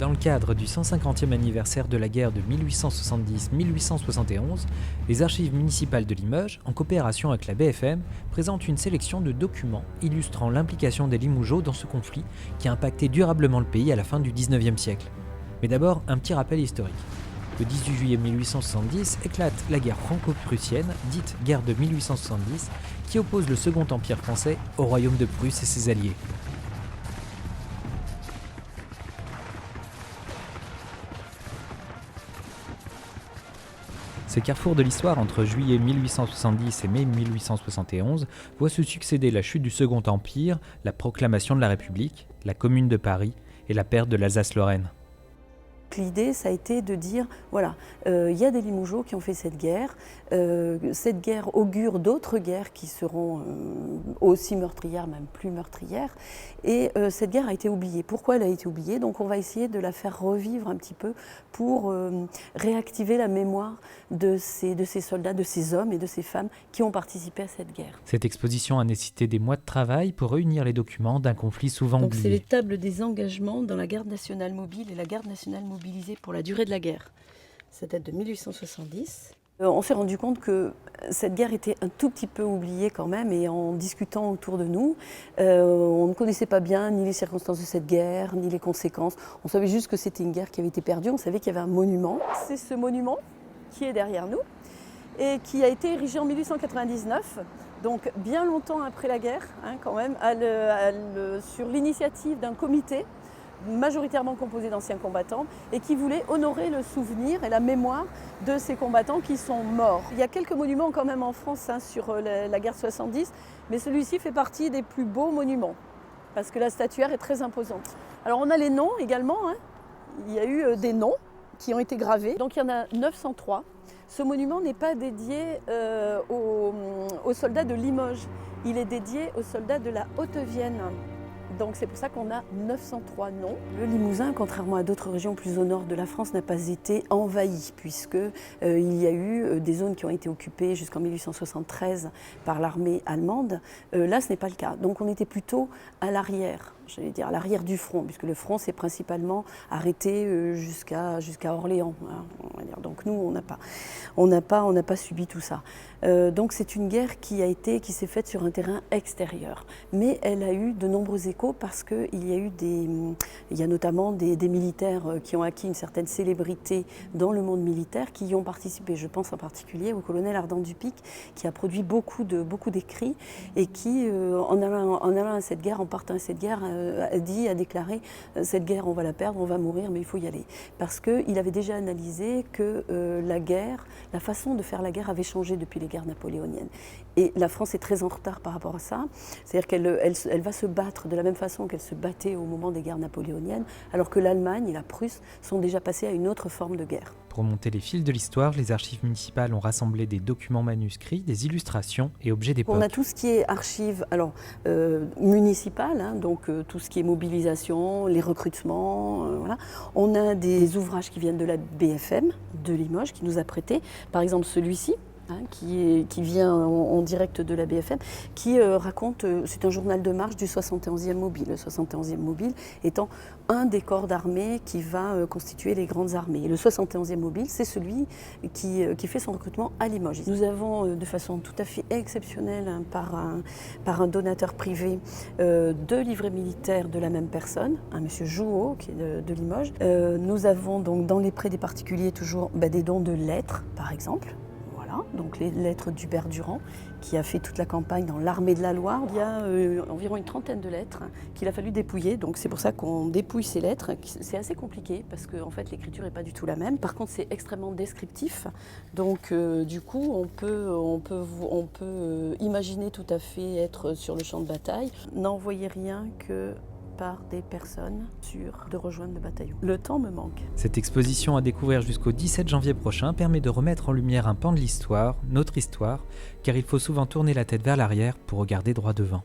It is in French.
Dans le cadre du 150e anniversaire de la guerre de 1870-1871, les archives municipales de Limoges, en coopération avec la BFM, présentent une sélection de documents illustrant l'implication des Limougeaux dans ce conflit qui a impacté durablement le pays à la fin du 19e siècle. Mais d'abord, un petit rappel historique. Le 18 juillet 1870 éclate la guerre franco-prussienne, dite guerre de 1870, qui oppose le Second Empire français au royaume de Prusse et ses alliés. Ce carrefour de l'histoire entre juillet 1870 et mai 1871 voit se succéder la chute du Second Empire, la proclamation de la République, la Commune de Paris et la perte de l'Alsace-Lorraine. L'idée, ça a été de dire, voilà, il y a des Limougeaux qui ont fait cette guerre augure d'autres guerres qui seront aussi meurtrières, même plus meurtrières, et cette guerre a été oubliée. Pourquoi elle a été oubliée? Donc on va essayer de la faire revivre un petit peu pour réactiver la mémoire de ces soldats, de ces hommes et de ces femmes qui ont participé à cette guerre. Cette exposition a nécessité des mois de travail pour réunir les documents d'un conflit souvent Donc oublié. c'est les tables des engagements dans la garde nationale mobile et la garde nationale mobilisée pour la durée de la guerre. Ça date de 1870. On s'est rendu compte que cette guerre était un tout petit peu oubliée quand même, et en discutant autour de nous, on ne connaissait pas bien ni les circonstances de cette guerre, ni les conséquences. On savait juste que c'était une guerre qui avait été perdue, on savait qu'il y avait un monument. C'est ce monument qui est derrière nous et qui a été érigé en 1899, donc bien longtemps après la guerre, quand même, sur l'initiative d'un comité majoritairement composé d'anciens combattants et qui voulait honorer le souvenir et la mémoire de ces combattants qui sont morts. Il y a quelques monuments quand même en France sur la guerre 70, mais celui-ci fait partie des plus beaux monuments parce que la statuaire est très imposante. Alors on a les noms également, il y a eu des noms qui ont été gravés, donc il y en a 903. Ce monument n'est pas dédié aux soldats de Limoges, il est dédié aux soldats de la Haute-Vienne. Donc c'est pour ça qu'on a 903 noms. Le Limousin, contrairement à d'autres régions plus au nord de la France, n'a pas été envahi, puisque il y a eu des zones qui ont été occupées jusqu'en 1873 par l'armée allemande. Là, ce n'est pas le cas. Donc on était plutôt à l'arrière, j'allais dire à l'arrière du front, puisque le front s'est principalement arrêté jusqu'à Orléans. On va dire. Donc nous, on n'a pas subi tout ça. Donc c'est une guerre qui s'est faite sur un terrain extérieur, mais elle a eu de nombreux échos parce qu'il y a notamment des militaires qui ont acquis une certaine célébrité dans le monde militaire qui y ont participé. Je pense en particulier au colonel Ardent Dupic qui a produit beaucoup d'écrits et qui, en allant à cette guerre, en partant à cette guerre, a déclaré cette guerre on va la perdre, on va mourir, mais il faut y aller. Parce qu'il avait déjà analysé que la façon de faire la guerre avait changé depuis les guerres napoléoniennes. Et la France est très en retard par rapport à ça. C'est-à-dire qu'elle va se battre de la même façon qu'elle se battait au moment des guerres napoléoniennes, alors que l'Allemagne et la Prusse sont déjà passées à une autre forme de guerre. Pour remonter les fils de l'histoire, les archives municipales ont rassemblé des documents manuscrits, des illustrations et objets d'époque. On a tout ce qui est archives municipales, donc tout ce qui est mobilisation, les recrutements. Voilà. On a des ouvrages qui viennent de la BFM de Limoges qui nous a prêté, par exemple celui-ci. Qui vient en direct de la BFM, qui raconte, c'est un journal de marche du 71e mobile. Le 71e mobile étant un des corps d'armée qui va constituer les grandes armées. Et le 71e mobile, c'est celui qui fait son recrutement à Limoges. Nous avons de façon tout à fait exceptionnelle, par un donateur privé, 2 livrets militaires de la même personne, un monsieur Jouot, qui est de Limoges. Nous avons donc dans les prêts des particuliers toujours des dons de lettres, par exemple. Donc les lettres d'Hubert Durand, qui a fait toute la campagne dans l'armée de la Loire. Il y a environ une trentaine de lettres qu'il a fallu dépouiller, donc c'est pour ça qu'on dépouille ces lettres. C'est assez compliqué parce que en fait, l'écriture n'est pas du tout la même. Par contre, c'est extrêmement descriptif, donc du coup, on peut imaginer tout à fait être sur le champ de bataille. N'envoyez rien que par des personnes sûres de rejoindre le bataillon. Le temps me manque. Cette exposition à découvrir jusqu'au 17 janvier prochain permet de remettre en lumière un pan de l'histoire, notre histoire, car il faut souvent tourner la tête vers l'arrière pour regarder droit devant.